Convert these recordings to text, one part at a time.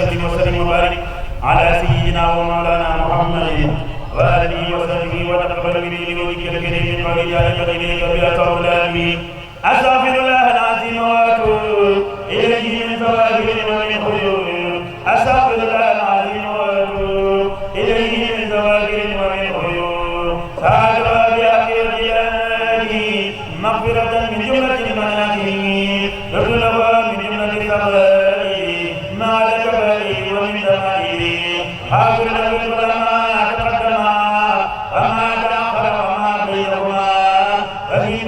وسلم وبارك على سيدنا ومولانا محمد وآله وصحبه وتقبل مني بوجهك الكريم وبجاهك إليك بأطول أستغفر الله العظيم وأتوب إليه من ظواهر ومن خيور أستغفر الله العظيم وأتوب إليه من ظواهر ومن خيور سأدعو بأخير جلاله مغفرة من جملة المناكب رسله من جملة الثقائل مع الكبائر ومن دمائر غافر له ما تقدم وما تأخر وما بينهما وفي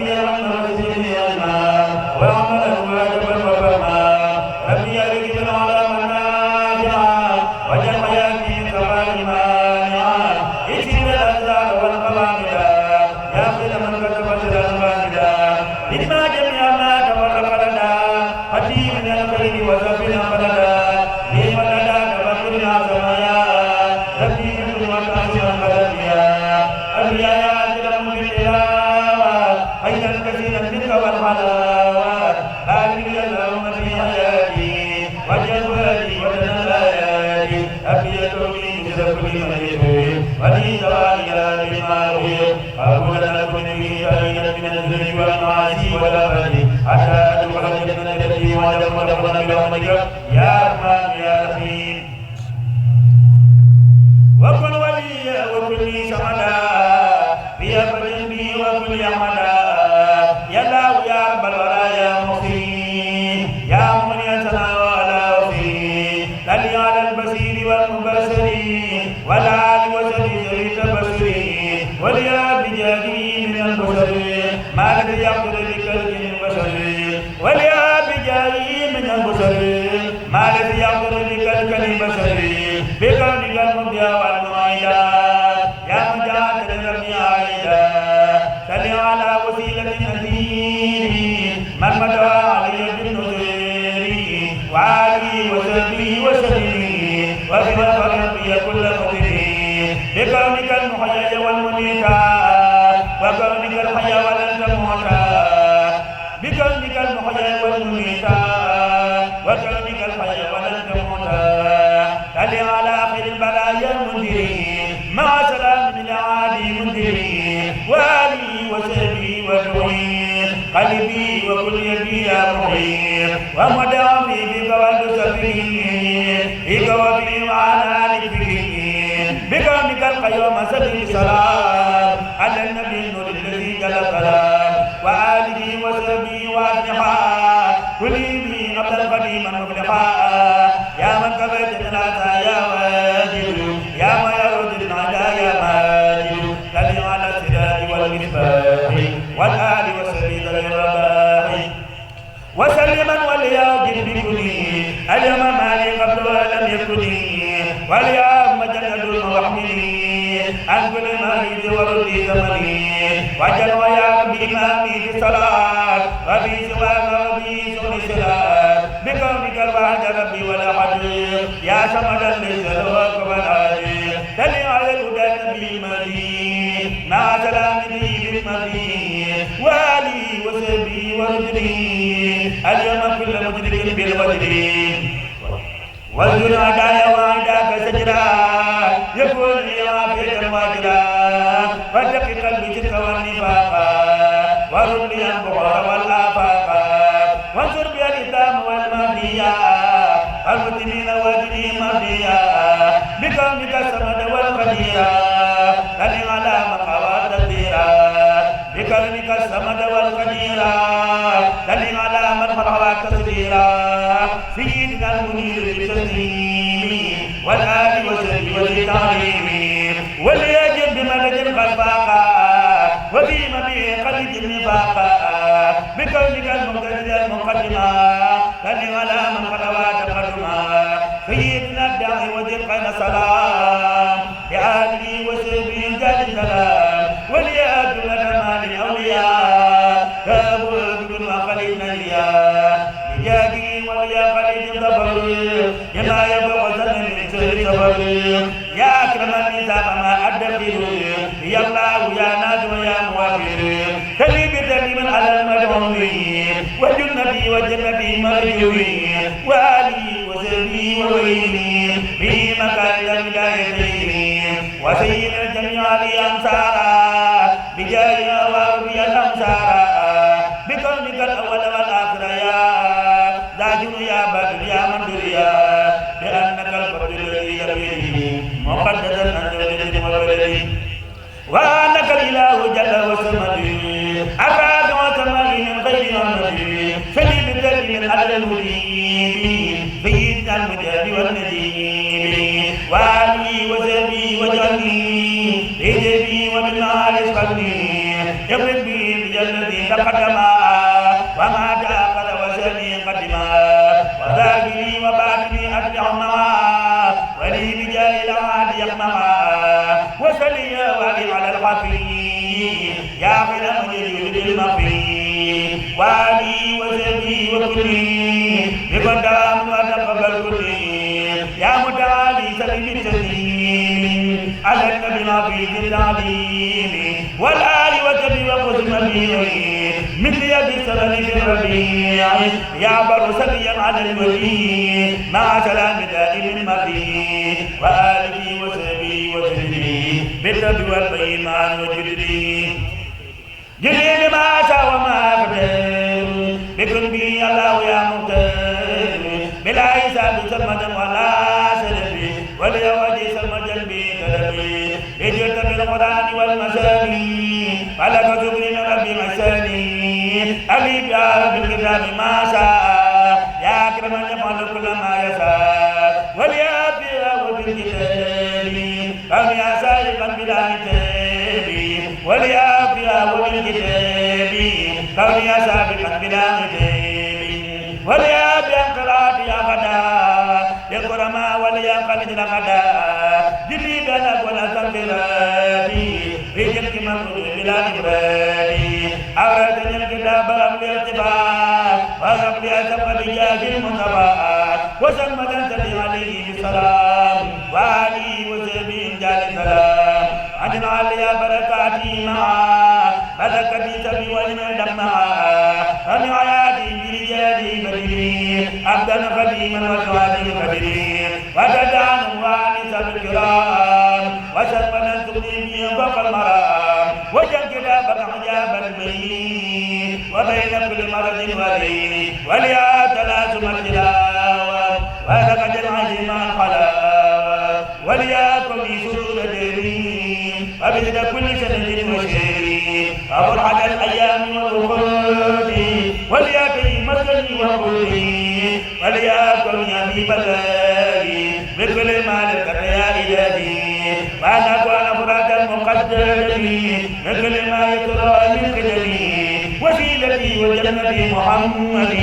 يا رحمن يا رحيم وكن وليا وكن لي سمدا في قلبي وكن يا مدى يا الله يا رب الولايا مخي يا من يتنا ولا وفي للي على البصير والمبصر ولا وسبيل التبصري وليا بجاهي من البصر ما الذي يقدر بكلب البصر وليا بجاهي من البصر ما الذي يقدر بكلب البصر بكون المبيا والمعيدا يا مجاد الرمي عيدا سل على وسيلة نذير من مدى علي بالنذير وعلي وسبي وسلمي وبما فرقي كل مدري بكونك المحيي والمميتا وكونك الحيا ولن تموتا بكونك المحيي والمميتا وكونك الحيا ولن تموتا سل على آخر البلايا المنذرين مع سلام العالي منذرين والي وسبي وتعين قلبي وكل يبي يا معين ومدامي بك والمسافرين بك وبي معنا نكفين بكونك القيوم سبي سلام على النبي النور الذي جل سلام وآله وسبي وأجنحا كل بي قبل قديما مفلحا يا من كفيت الناس يا واجد يا ما يرد النعداء يا ماجد سلم على السراج والمصباح والآل وسبيل الرباح وسلما ولياجد بكني اليوم مالي قبل ولم يكني واليوم جند المحملين عن كل ما يجي وردي زمني وجل ويا بإمامي في الصلاة وفي سواك وفي سوء الصلاة بكونك الوحد ربي ولا حد يا سمدا ليس له كفوا أحد دل على الهدى النبي المدين مع سلام به بالمدين والي وسبي ورجلي اليوم كل مدرك بالوجد والجن عدايا وعداك سجرا يقول لي وافيك الماجرا واتق قلبي تلك والنفاقا ورد لي البخار والآفاقا وانصر بي الإسلام والمهدية المسلمين واجري مهدية بكونك الصمد والقدير سلم على مقوات الديرا بكونك الصمد والقدير سلم على من خلق تسديرا سيدنا المنير بالتسليم والآل والسلم والتعليم وليجب بمدد الخلفاقا وفيما به قلد النفاقا بكونك المقتدر المقدما سلم على من خلوات قدما سيدنا الداعي وذي القنا سلام لآله وسلم جاد السلام وليأت لنا الأولياء كابوك بن وخليل نجيا بجاهي وليا خليل ظفر يما يبقى سنة من سر سفر يا أكرم النساء ما أدخل يا الله يا ناس ويا موافر تلي بتلي على المدعوين وجنتي وجنتي مرجوين وآلي وسلمي وصحبه وغيره في مكان البدايتين وسيد الجميع الأنصار بجاه وأرضي الأمصار بكونك الأول والآخر يا ذاكر يا بدر يا منذر يا بأنك الفضل الذي يبيه مقدسا أنت ولد وولد وأنك الإله جل وسمد أبعد وسمد من غير عمد سليم الذي من على المدين سيدنا المجاب والنجيب وعلي وزبي وجني لجبي ومن عالي صدري يقرب بي بجنتي تقدما وما تأخذ وسبي قدما وذاكري وباطني أتبعهما ولي بجاه العهد يقمما وسلي وابي على الخفي يا خير من يجود بالمخفي وعلي وزبي وكلي بقدام وتقبل كلي يا متعالي سليم التسليم على النبي ما في التعليم والآل وتبي وخذ مبيعي مثل يد السبل في الربيع يا بر سليا على الولي مع سلام دائم مبيع وآله وسبي وسلمي بالرب والبين مع وجدي جليل ما شاء وما قدر بكن بي الله يا مقتدر بلا حساب سمدا ولا سلبي ولا وجه سمدا بكلبي لجئت بالقرآن والمساني فلك شكري من ربي مساني أبي بها بالكتاب ما شاء يا أكرم من يفعل كل ما يشاء وليا بها وبالكتاب كم يا سائقا بلا عتاب وليا بها وبالكتاب كم يا سابقا بلا عتاب وليا بأنقرات يا غدا يكرما وليا قلد لغدا جلي بلغ ولا تنقراتي رجلك مفروض بلا إبرادي أوردني الكتاب رب الارتباط وغب لي أسف بجاه المنتبات وسلم تنتبه عليه بالسلام وعلي وسبي جال السلام أجن علي بركاتي معا بركتي سبي والمدم معا فمن حياتي برجالي بدري عبدا قديما وسوادي قدري وتدعن وانس بالكرام وسلم تغني بي فوق المرام وجل كتابك حجاب البين وبين كل مرض ولي وليا تلازم التلاوة ولك العزيم الحلاوة وليكن لي سرور ديرين وبذل كل سنة وشيرين أفرح الأيام والخلود وليكن مسكني وقلبي وليكن يمي بلالي بكل ما لك يا إلهي وأنا أكون فراد المقدر بكل ما يترى من قدمي وسيلتي وجنتي محمد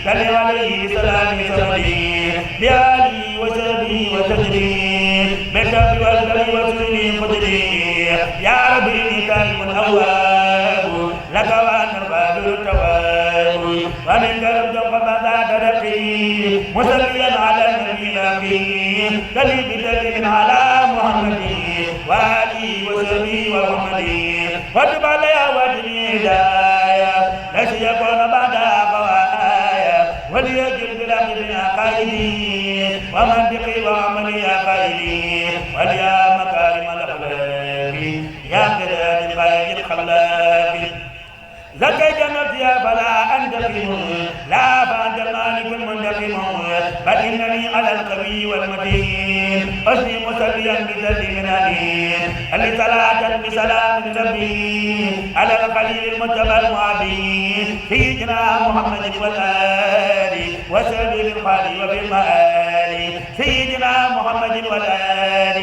صل عليه بسلام سمدي بآله وسبي وتجري بالشرف والبر وسلمي قدري يا رب إني تائب أواب لك وأنت القادر التواب ومنك ربك فماذا ترقي مصليا على النبي الأخير دليل بدليل على محمد وآله وسبي ومحمد وتب عليها وجني هدايا ليس يكون بعد قوايا وليجل بالأجل قائدي ومنطقي وعملي قائدي وليا مكارم الأخلاق يا كرام الخير الخلاق لك جنتي فلا أنتقم لا فأنت المالك المنتقم بل إنني على القوي والمتين أسلي مسليا بسلم أليم اللي صلاة بسلام ربي على القليل المتبع المعبين سيدنا محمد والآل وسبيل الخالي وبالمآل سيدنا محمد والآل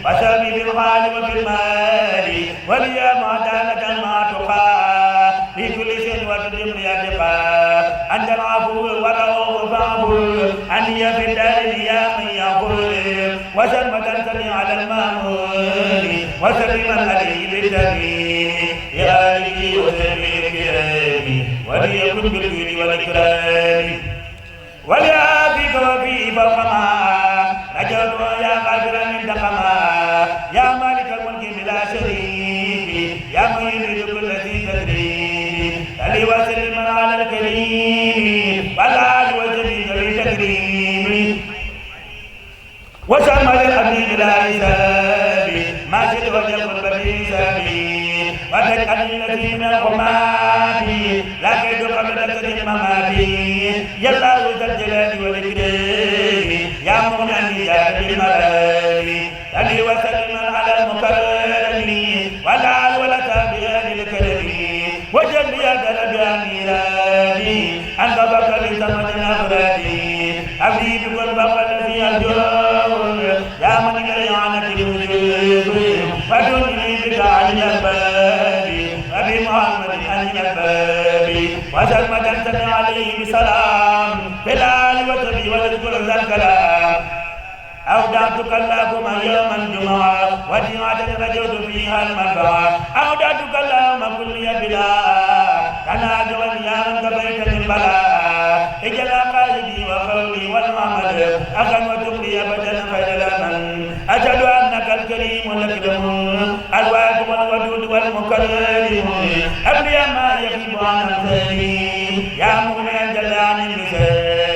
وسبيل الخالي وبالمآل وليا معدالة ما تقى في كل شيء وتدم يا دقا أنت العفو والرؤوف فاعفو أني في الدار يا من يغفر وسلم تنتمي على المأمون وسلم عليه بالتميم يا آله وسلم الكرام وليكن بالجود والإكرام وليعافيك وفي فوق ما رجوت يا غافرا من دقما يا مالك الملك بلا شريك يا من يريد كل ذي تدريب صل وسلم على الكريم والآل وجميع ذوي التكريم وسمى للأبي بلا حساب ما شئت وجهك بحسابي وتجعل التي من الغمات لا كيد قبل تكريم مماتي يا الله ذا الجلال والإكرام يا مغني عن إيجاد بالملام صل وسلم على المكرم ولا آل ولا تابع للكرم وجل يا درب يا ميرادي أنت بكر بسمة الأفراد أبدي بكل بقى الذي أرجوه يا من إلي عنك الوجود ودني بك عن الباب أبي محمد عن الباب وسلمة تنتمي عليه بسلام في الآل وتبي واذكر ذا الكلام أودعتك اللهم يوم الجمعة وجمعة رجوت فيها المنفعة أودعتك اللهم كل بلا أنا أجوى يا من كفيت البلاء اجعل قلبي وقولي والمعمل أخا وتقضي أبدا خير الأمل أشهد أنك الكريم الأكرم الواد والودود والمكرم أبلي ما يغيب عن أمثالي يا مغني جل عن المثال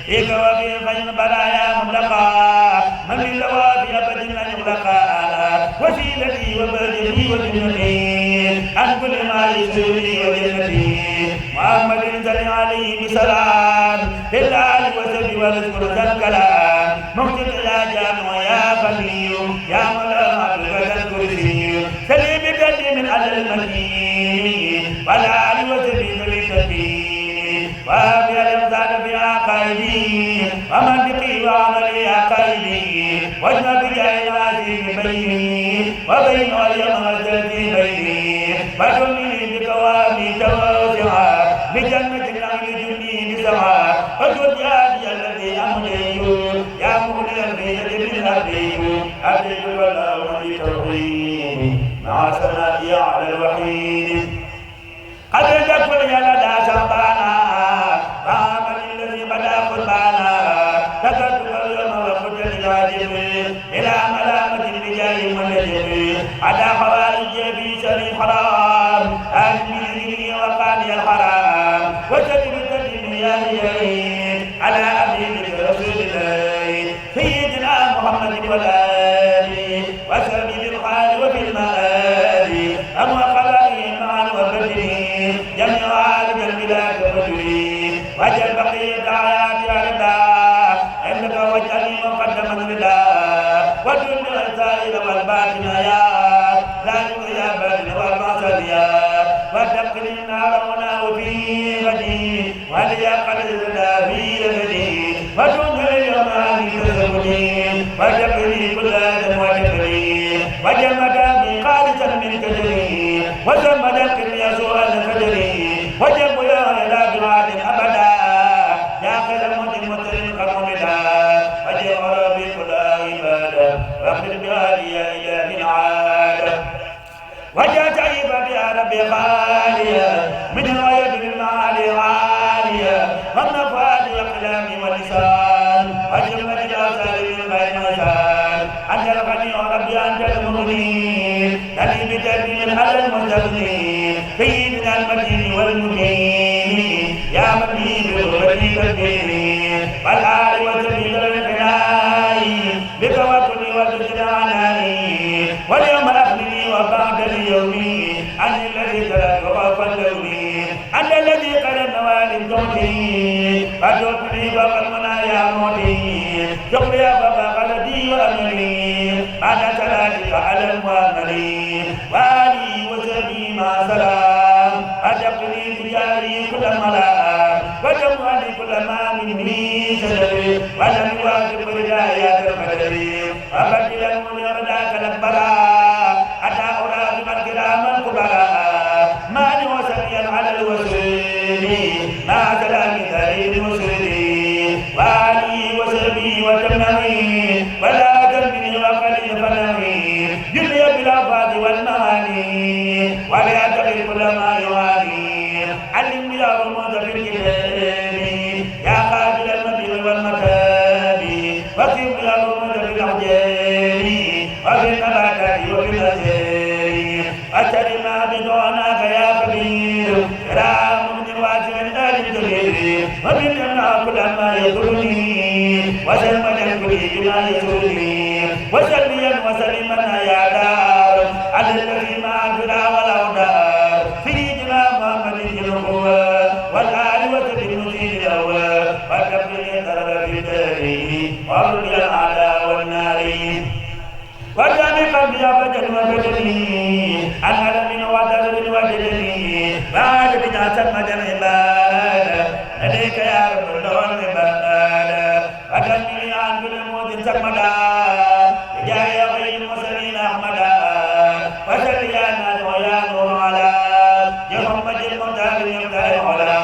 فيك وفي خير البرايا مطلقا من للوافي أبدا أن يغلقا وسيلتي وبدني وجنتي عن كل ما يسرني وجنتي محمد صل عليه بسلام في الآل وسبي واذكر ذا الكلام مقتل يا جامع يا فقير يا مولانا عبدك الكرسي سلي بقدم على المكين والآل وسبي ذوي التكين وابي الامزاد في عقائدي ومنطقي وعملي عقائدي واجمع بجاه العزيز بيني وبين اليوم الذي بيني وجنني بكوامي توسعا بجنة النعيم جني بسعا وجد يادي الذي أملي يا مغني الغيث بالأبي أبي والله بتوحيد مع سنائي على الوحيد قد تكون يا لدى شعبانا فعمل الذي بدا قربانا تكتب اليوم وقتل الواجب إلى ملامة بجاه منجب على خوارج في شر الحرام أجمل وقاني الحرام وجد بالتدم يا ليل على أبيك رسول الله سيدنا محمد والآل وسبيل الحال وفي المآل أمو قبائل معا وبدري جميع عالم البلاد وبدري وجل بقية آيات رضا عندك وجهني مقدما رضا ودن الزائر والباطن يا لا يا باطن والباطن يا وتقل النار ونار في غدي وليقل الرضا في غدي ودن اليوم عن كسبني وتقلي كل آدم وتقلي وجمد بخالصا من كدري وزمد القرية سوء الفجري وجب يا إلى جماعة أبدا يا خير المدن مترين قرمدا وجب ربي كل عبادة واغفر بهذه يا إله العادة وجاءت عيبا يا ربي خالية من الغيب بالمعالي عالية والنفاد والكلام واللسان وجمة الآثار من غير مثال أنت الغني ربي أنت المغني نبي بتدبير على المستغني سيدنا المتين والمبين يا مبين بغربتي تدبيري والآل وسبيل الفناء بتوكلي وبذل عنائي واليوم أخلني وبعد اليوم أنت الذي ترك وفى اللوم أنت الذي قد النوال الزوجي فتوكلي فوق المنايا موتي شكري فوق قلبي وأمري بعد صلاتك على المؤمنين وآلي وسبي مع سلام أتقني بجاري كل ملام وجمعني كل ما مني سلبي ولم يواجب هدايات القدر وبدل المنير ذاك الأكبر أتى أراد من كرام الكبراء ماني وسبيا على الوسيل مع سلام ذريب المسلمين وآلي وسبي وتمنعي ولا تنبني وقليل فنوي جلي بالأفاد والمعاني ولا تغير كل ما يعاني علمني يا رمض في الكتاب يا قابل المبيض والمكاب وكيف يا رمض في الأحجار وفي النباتات وفي الأزهار أترنا بدونك يا كبير كرام من واسع آل كبير ومن كل ما يضرني وسلم بما يسرني وسلميا وسلما يا دار على الذي ما أنفنا والأودار سيدنا محمد النبوة والآل وسلم المسيد الأول وتبقي ضرب في الدارين وارضي الأعلى والنار وجعل قلبي أبدا وبدني عن ألم وضرب وجدني بعد بجاة المدن عبادة لديك يا رب الدور عبادة وجعلني عن كل موت سرمدا بجاه غير المرسلين أحمدا وسل يا ناس ويا نور على محمد المختار يمتعي على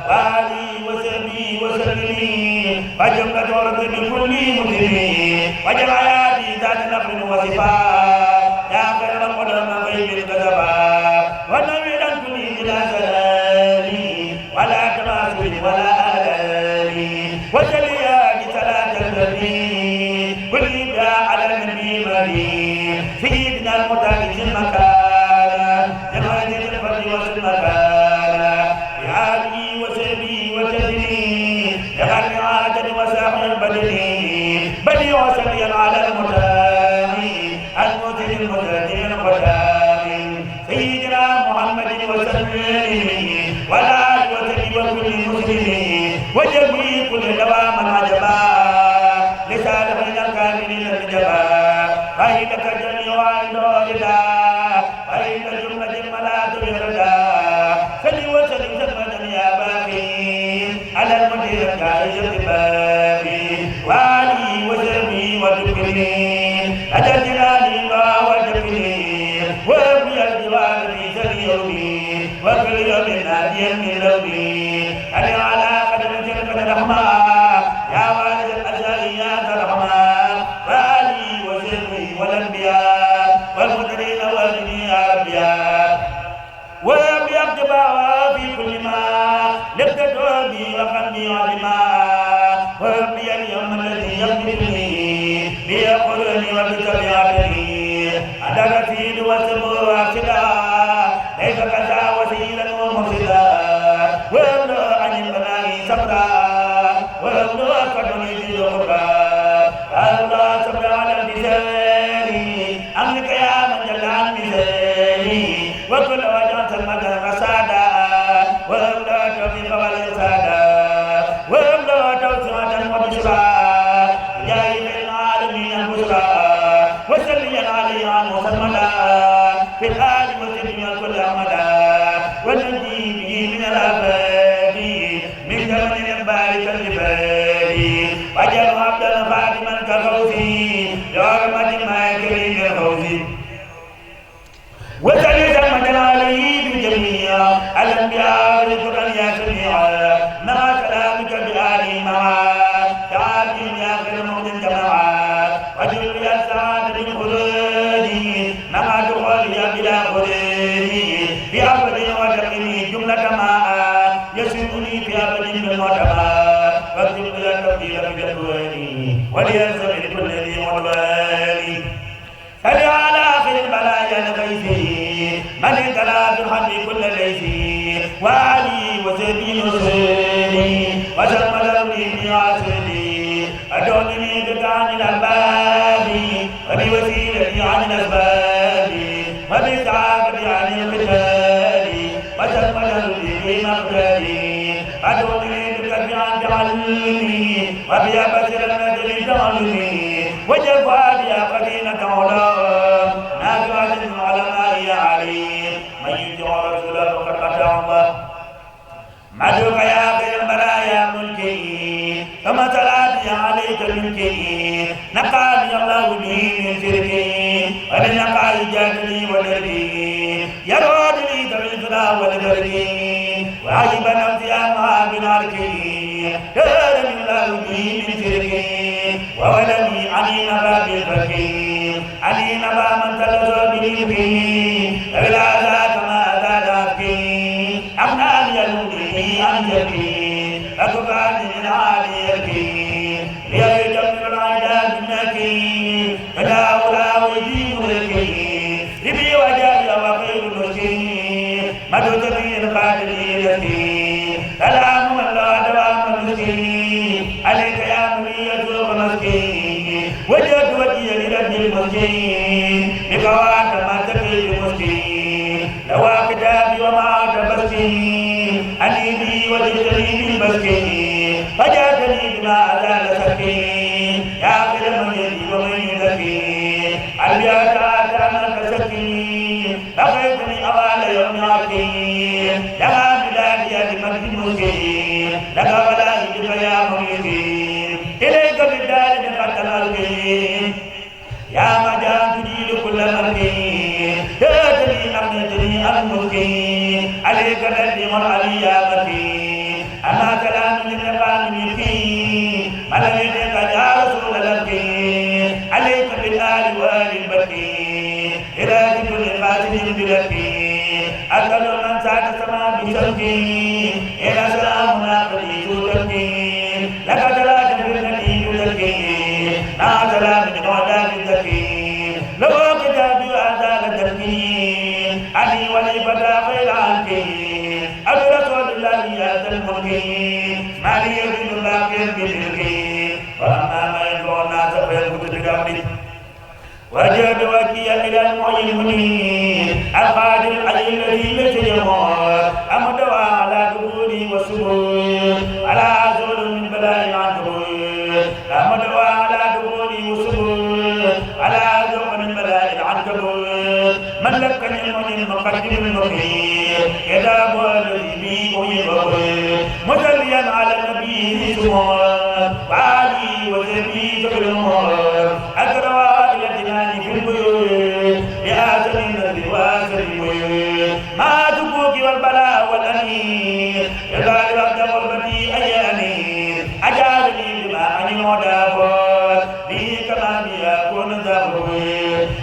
وآلي وسلمي وسلمي وجملة ورد من كل مسلمين وجل حياتي ذات نفر وصفاء يا خير القدم غيب الكذباء والنبي عن كل إلى سلالي ولا تماثل ولا آلالي وجليات صلاة النبي كل جاء على النبي مدين سيدنا المتاكد المكان جمال الفرد والمكان بعالي وسبي وجدني لغني عادة وساحر البدني بدي وسليا على المتامي المتين المتين القدامي سيدنا محمد وسلم ولا وسلم وكل مسلم وجميع كل دوام عجبا لسان من الكاملين الجبا فإنك جميع عندنا فإن جملة الملاذ بردا سلي وسلم سلمة يا باقي على المدير الجاهز الباقي وعلي وسلمي وذكرني أتى جلالي وجبني وابني الجوار في سريري وكل يوم ناديا من لوني أنا على قدم تلك الرحمة يا والد الأزل يا الرحمن وعلي وسلمي والأنبياء والمدرين والدين يا ربيا وأبيض جباوة في كل ما لبت بي وقلبي علما وأبي اليوم الذي يقبلني ليقولني وبتبعتني أدك فيد وسمور واحدا ليس كذا وسيلا ومرسلا وأبلغ عن المناهي صبرا وأبلغ قدمي في الغربا الله صبر على اللسان أملك يا من جل عن مثالي وكل وجهة المدى رسادا وأبلغ توفيق والإرسادا وأبلغ توسعة وبشرى جاهد العالمين البشرى وسلي عليه عن مسلمدا في الآل وسلم كل أمدا ونجي به من الآفات من زمن بارك الجبال وجل عبدا خادما كفوزي لعرمة ما كريم الفوزي وسلم سلمة عليه بجميع الأنبياء والقرآن يا سميعا مع كلامك بآله معا تعالي يا خير موت جماعا وجل يا سعادة الخلود مع دخولي بلا خلود بأبد وجميع جملة ما يسرني في أبد بالمعتمى واكتب يا تبديل بجدواني وليلزم لكل ذي عنواني صل على آخر البلايا الغيثي من اتلى بالحمد كل ليثي وعلي وسبي نصري وسلم لوني في عصري أدوني بك عن الأسباب وبوسيلتي عن الأسباب وبسعادتي عن القتال وسلم لوني في مقتلي أدوني بك عن تعلمي وبأبصر النجم تعلمي وجفا بها قدينة علا نافعة العلماء يا علي من يطع رسوله فقد أطاع الله مدعوك يا خير البرايا ملكي كما صلاتي عليك ملكي نقاني الله به من شركي ولنقى جادلي ودربي يرود لي ذوي الفدا والبركي وعجب نفسي أمها بناركي كرم الله به من شركي وولدي علي نبا بالفكي علي نبا من تلزو بالفكي إلا ذات ما ذاتك أغنى يلومي عن جبي أكبر من عاليك ليجمع العداد منكي تداولا ويجيب لكي لبي وجاي وخير نسكي مدو جميل قادري لكي سلام الله دوام مسكي عليك يا مريد ومسكي المسكين بقوات ما تقي المسكين لوا كتابي وما تبسكين أنيبي وجدني بالمسكين فجاتني بما أزال سكين يا خير من يدي ومن يزكي البيات آتانا كسكين لقيتني أوال يوم عقيم لها بلادي بمجد المسكين لك ولا يجب يا مميتين إليك بالدار من قتل الكين يا مجان تجيل كل مركين تاتني أمنتني المسكين عليك الذي مر علي يا مكين أما كلام للنقام يكين ملئتك يا رسول الأمكين عليك بالآل وآل البكين إلى كل قاتل بلكين أسأل من سعد السماء بشركين إلى سلامنا قديس تركين لك سلام في النبي تركين مع سلام وعداد الزكين لو كتابي وأزال التركين علي ولي فتى خير عنكين أبو رسول الله يا ذا الملكين ما لي يزيد الله بالملكين وأما ما يدعو الناس فيسكت بأمره وجد وكيا إلى المعين المنير القادر العلي الذي ليس يموت أمد على دبوري وسبور على عزول من بلاء العنكبوت أمد على دبوري وسبور على عزول من بلاء العنكبوت من لكني المنير المقدم المخير يداب الذي بي ويبوت مجليا على النبي سمور وعلي وزبي جبل المور أكرم في البيوت بآسر النبي وآسر البيوت ما تبوك والبلاء والأنير يدعي الأبد والبديع أي أمير أجابني بما عن ودافر به كما بيكون ذهبه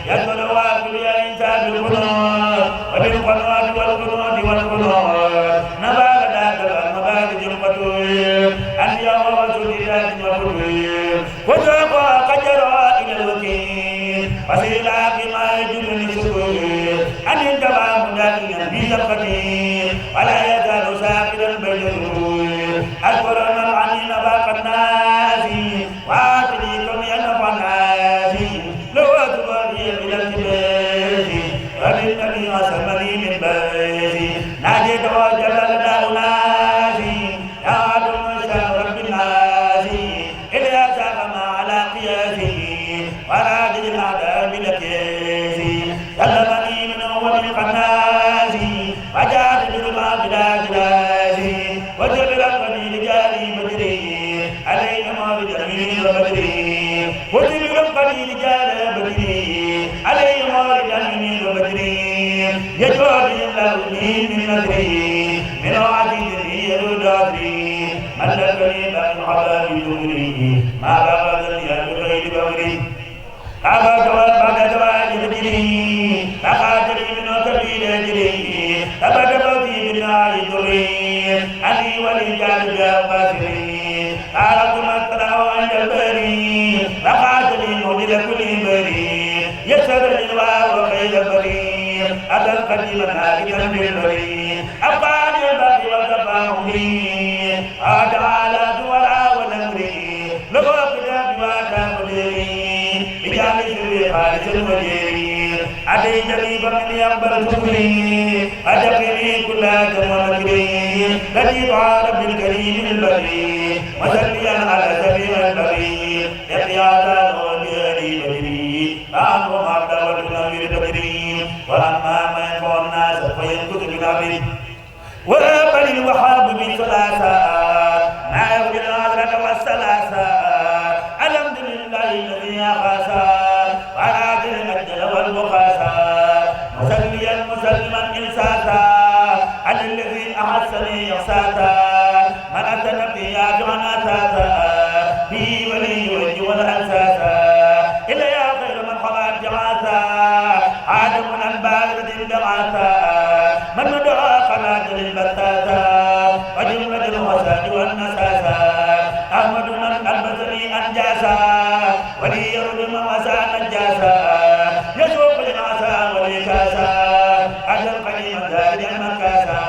يدخل واكل يا إنسان بالقنوت وبالقنوت والقنوت والقنوت نبال ذاك المبادئ القدوم أنبياء ورسول الله وكله وذاق قدر إلى الوكيل وسيلا بما يجرني سكوت أن ينتبع مدافعا في زفته ولا يزال ساكنا بجره أكبر من عني نباق الناس وآتنيكم ينفع الناس لو أكبري من الكبير وبالنبي وسمني من بيتي ناديت وجلل ناسي يا عدو شان رب الناس إلى ساق ما على قياسي وراد الأعداء بلكيسي سلمني من أول القناس وجعل بالما بلا جلاسي وجبر القليل جاري بدري عليهما بجميل وبدري وجبر القليل جاري بدري عليهما بجميل وبدري يجوى الله من نذري من عزيزي يرودادري ملكني بأن عذاب دوري ما بغضني بغير بوري أبا جواب بعد جواب بدري أخاطري من كبير أجري أبا جوابي بالنار دري أني ولجال بأوقاتري أردت مطلع عند البري أخاطري مودل كل بري يسر الجواب وخير بري أبا القديم ناكتا بالبري أبقاني الباقي وكفاهمي أتعالى دورا ونمري لغو كتاب واتا مدري بجامل سري خالص المدير أتي جريبا من يقبل سكري أجقني كل كمكري لطيف رب الكريم البري مسليا على سبيل البري يقيادا نودي بدري فأنه ما دولتنا من بدري وأما ما يكون الناس فينكت بنابري وقبل الوحاب بثلاثة ما يغفر العذرة والثلاثة الحمد لله الذي أخاسا وعاد الأجل والمخاسا مسليا مسلما إنساسا على الذي أحسني يخساسا من أتى نبيات عن أساسا به ولي وجه والأساسا إلا يا خير من خلق جعاسا عاد من الباغرة دعاسا من مدعى خلق للبساسا وجملة الحساد والنساسا أحمد من البصري أنجاسا ولي يرد من وسع نجاسا يسوق للعسى والكاسا أجل قديما زاد المكاسا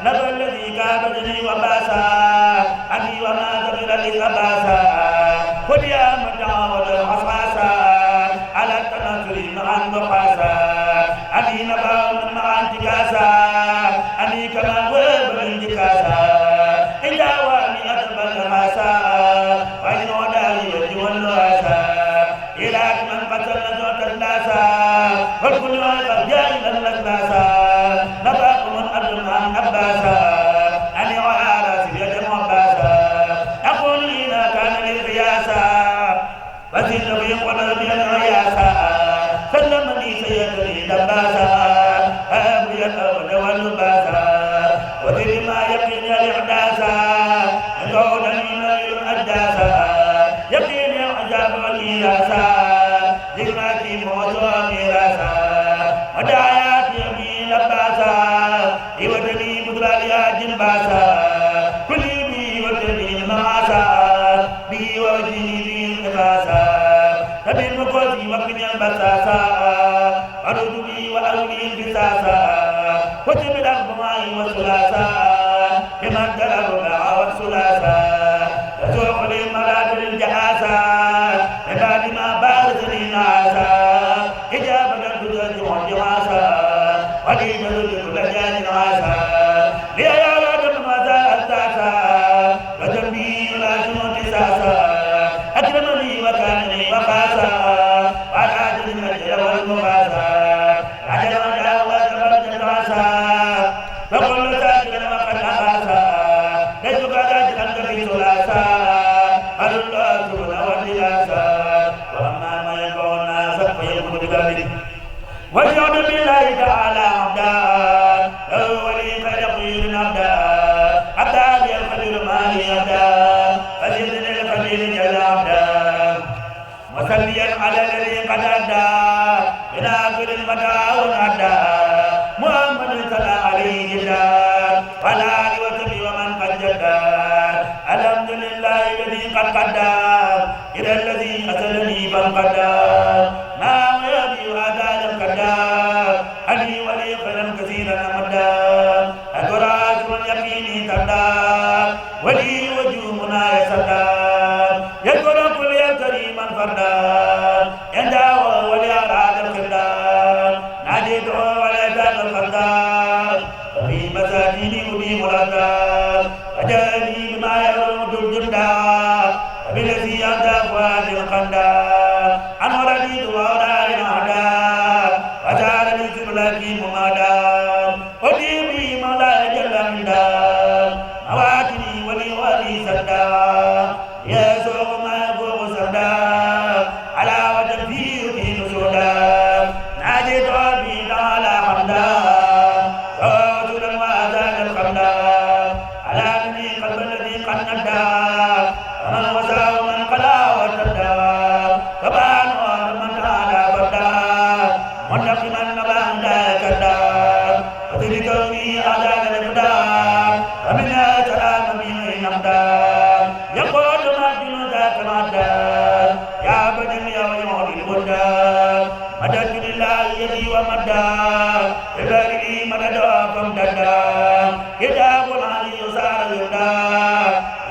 نبى الذي كابتني وباسا أني وما تغير للأباسا خذ يا من تعاود الحصاسا على معا وقاسا أبي نبا معا انتكاسا أبي كما ويب انتكاسا إلا وأني أتبل ماسا وإن وداري يجول واسا إلى من قتل زوت الناسا والكل قد جاء إلى الناسا نباق من أرض عن أباسا أني وعارا سبية مباسا أقول إذا كان للقياسا وزيد في قلبي العياسا سلمني سيدني دباسا أبري الأرض والباسا وزيد ما يقين الإحداثا قولني نبي الأجداسا يقين العجاب والإيراسا ذكرتي موضوع ميراسا ودعيات يمي لباسا يودني مدراليا جنباسا كلي بي ودني معاسا بي وجني بي القباسا تبي المقوزي وقني البساسا أرد بي وأولي البساسا كتب الأرض معي وثلاثا بمن ترى الربع والثلاثا تسوق لي مراد الجحاسا من بعد ما بارزني ناسا إجابة تجد والجواسا ولي تزد كل جاد عاسا ليا رجل ماذا أستاسا وجنبي لا جنود ساسا أكرمني وكانني وقاسا وعلى جد المجد والمقاسا عجل وجاوز فرج العاسا فقل ساكنا وقد أقاسا ليس قد في ثلاثا الرسول والدلاسا وأما ما ينفع الناس فيكون بذلك والجود بالله تعالى عبدا ولي خير عبدا عبدا بالخبير مالي عبدا فزدني الخبير جل عبدا مصليا على الذي قد أدى من آخر المدى والأدى محمد صلى عليه جدا وعلى آله وصحبه ومن قد جدا الحمد لله الذي قد قدى إلى الذي أسلني فانقدى ما ويبي وأزال القدى أني ولي خيرا كثيرا مدى أدراك من يقيني تدى ولي وجوهنا يسدى يذكر كل كريما فردا يندى ولي أراد الخدا ناديته ولا يزال الخدا وفي مساجيني أبي مردا وجاني بما يرد الجندا وبالذي أنت فؤاد القندا أن رديت وأولى الأعداء وجعلني سبلك ممادا وديبي مولاي جل من دا مواتني ولي ولي سدا يسوع ما يفوق سدا على وجه فيه دين سودا ناديت ربي تعالى حمدا رسولا وأزال الخمدا على نبي قلب الذي قد ندى ومن وسع من قلا وتدى طبعا ومن على فردا منتقما نبان لا كدا وتلكوني أزال الفدا ومن سلام به نمدا يقول ما جنودا كمادا يا بدن يا ويوم الهدى مدد لله يدي ومدى ببارئي مددا فمددا كتاب العلي يسار يدا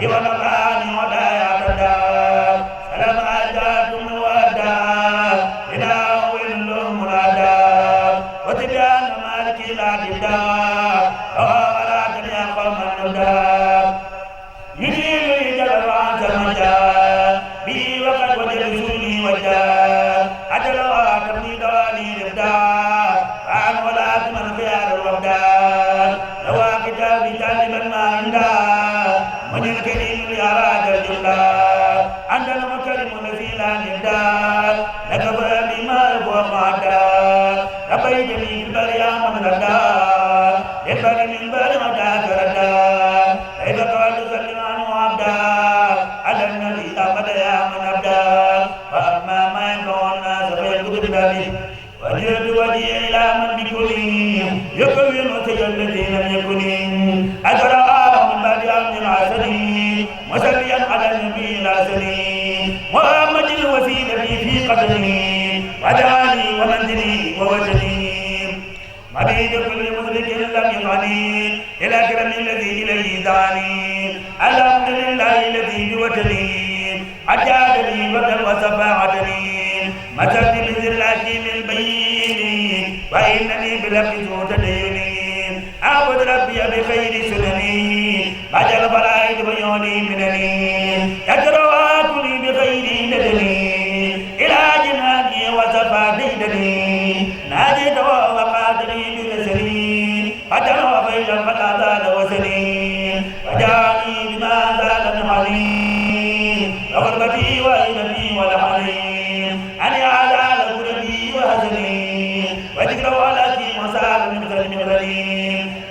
ونفعني ودا يعتدى سلام أجاد ودا إله إلا منادا وتبيان مالك لا تبدا ولا تنيا قوم الندا يدير جل عن سمجا بي وقد وجلسوني وجا أجل واتمني دواني رفدا عن ولا من خيار الوفدا لوا كتابي جانبا ما عندا من الكريم لأراد الجندا أنت المكرم نزيلا نبدا لك بما يفوق عدا ربي جميل بريا من ردا ينبغي من بر مدى كردا كيف قال سلمان وعبدا على النبي أبد يا من أبدا فأما ما ينفع الناس فيكتب بذلك وجهت وجهي إلى من بكله يكون وسجى الذي لم يكن أجرى من بعد أمن العسل مسليا على النبي العسل محمد الوسيلة في قدري ودعاني ومنزلي ووجدي مبيد كل مدرك لم يطعني إلى كرم الذي إليه دعني الحمد لله الذي بوجدي أجادني وكل وسفاعتني متى بذل الحكيم وإنني بلفظ تديني أعبد ربي بخير سنني أجل فرائد بيوني منني يجرواتني بخير ندني إلى جناني وصفا ديدني ناديت وقادري برسلي أجل وخير فلا زال وسني وجاني بما زال نحني وغربتي وإنتي ولحني أني على غربي وهزني وذكر ولكي مسار من غني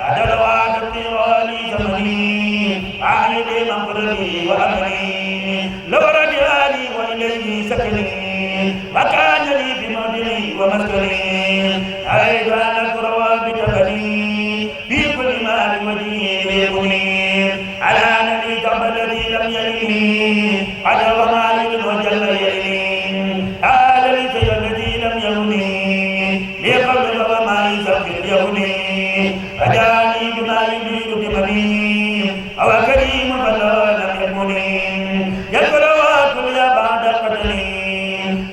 أدل وعدتي ولي زمني أعني من قدرتي وأمني لو رجالي وإليه سكني وكان لي بموضعي ومسكني أريد أن أذكر وبجبلي في كل مال وجهي ليكني على نبي جنب الذي لم يلني عجل ومال وجل يلني هذا ليس الذي لم يلني لقبل وما يسكن يلني أجاني بما يريد بمني أو كريم فلا لم يكني يذكر وكل بعد قتلي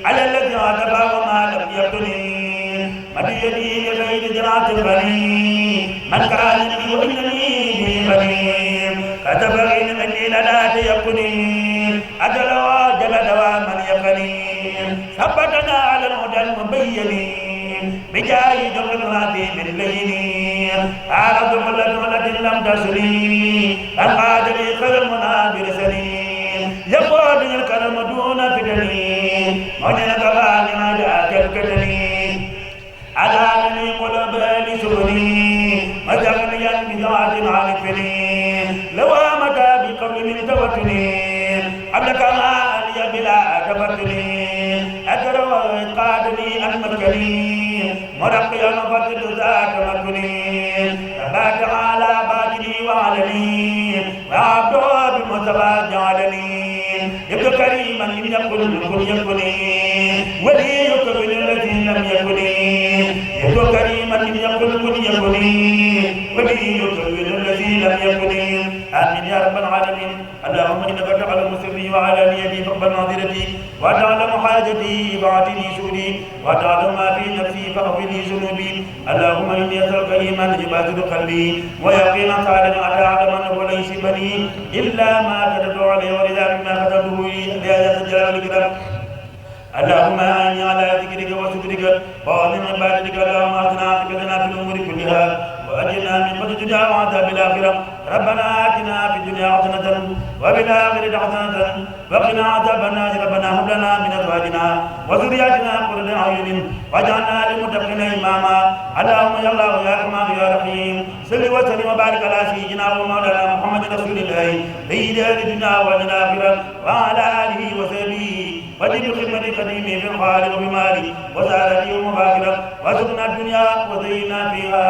على الذي عتبى وما لم يقتلي مديني لغير جرعة البني من كان لي وإنني به بني كتب إنني لنا تيقني أجل وجل دوا من يقني ثبتنا على الهدى المبين بجاي جملة من ليني أعرض جملة لم تسلي القادر خير المنابر سليم يقول الكرم دون فتني من يتغاني ما جاء الكتني على قلب لسبني مزغني بذات عارفني لو متى بقبل من توتني قبل كما أني بلا تفتني أدر وإتقادني المكني مرقيا مفتد ذات مكني تبات على باطني وعلني وعبده بمصطفى جعلني يبدو كريما لم يكن يكني ولي يكن الذي لم يكني يبدو كريما لم يكن يكني ولي يكن الذي لم يكني آمين يا رب العالمين. اللهم إنك تعلم سري وعلانيتي فاقبل ناظرتي وتعلم حاجتي فاعطني سؤلي وتعلم ما في نفسي فاغفر لي ذنوبي. اللهم إني أسألك إيمانا يبادر قلبي ويقينا صادقا حتى أعلم أنه ليس بني إلا ما كتبت عليه ولذلك ما كتبته لي يا الجلال والإكرام. اللهم أعني على ذكرك وشكرك وأعظم عبادتك. اللهم أعطنا عاقبتنا في الأمور كلها وأجرنا من خزي الدنيا وعذاب الآخرة. ربنا آتنا في الدنيا حسنة وفي الآخرة حسنة وقنا عذاب النار. ربنا هب لنا من أزواجنا وذرياتنا قرة أعين واجعلنا للمتقين إماما. اللهم يا الله يا رحمن يا رحيم صل وسلم وبارك على سيدنا ومولانا محمد رسول الله سيد أهل الدنيا والآخرة وعلى آله وصحبه وجد خدمة قديمه في الخالق وبمالي وسالتي ومباكرة وسكنا الدنيا وزينا فيها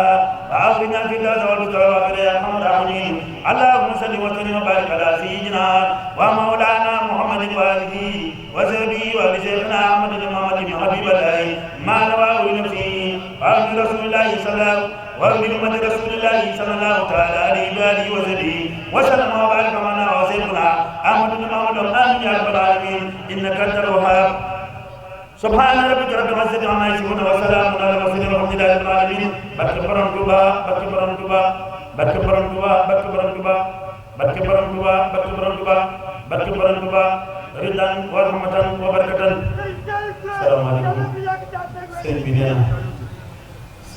وعافنا في الدار والبشرى يا ارحم الراحمين. اللهم صل وسلم وبارك على سيدنا ومولانا محمد واله وصحبه وآل شيخنا احمد بن محمد بن حبيب الله ما نواه لنفسه وعن رسول الله صلى الله عليه وسلم ومن أمة رسول الله صلى الله تعالى عليه وآله وسلم وسلم وبارك معنا وسيدنا أحمد بن محمد. آمين يا رب العالمين. إنك أنت الوهاب. سبحان ربك رب العزة عما يصفون وسلام على المرسلين والحمد لله رب العالمين. barke Borom Touba barke Borom Touba barke Borom Touba barke Borom Touba barke Borom Touba barke Borom Touba barke Borom Touba ridan wa rahmatan wa barakatan. Salaamaaleykum. Sëñ bi nee na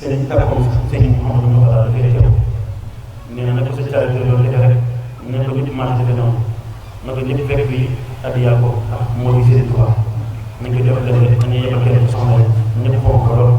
sëñ Takko sëñ Mouhamadou Mokhtar dafay teew nee na ko sa caari loolu defee rek ne ko ñëpp marché defe noonu na ko ñëpp fekk fii addiyaa ko ak moo di Sëriñ Touba nañ ko def léeg-léeg dañuy yebal kenn soxna ñëpp foofu ko lool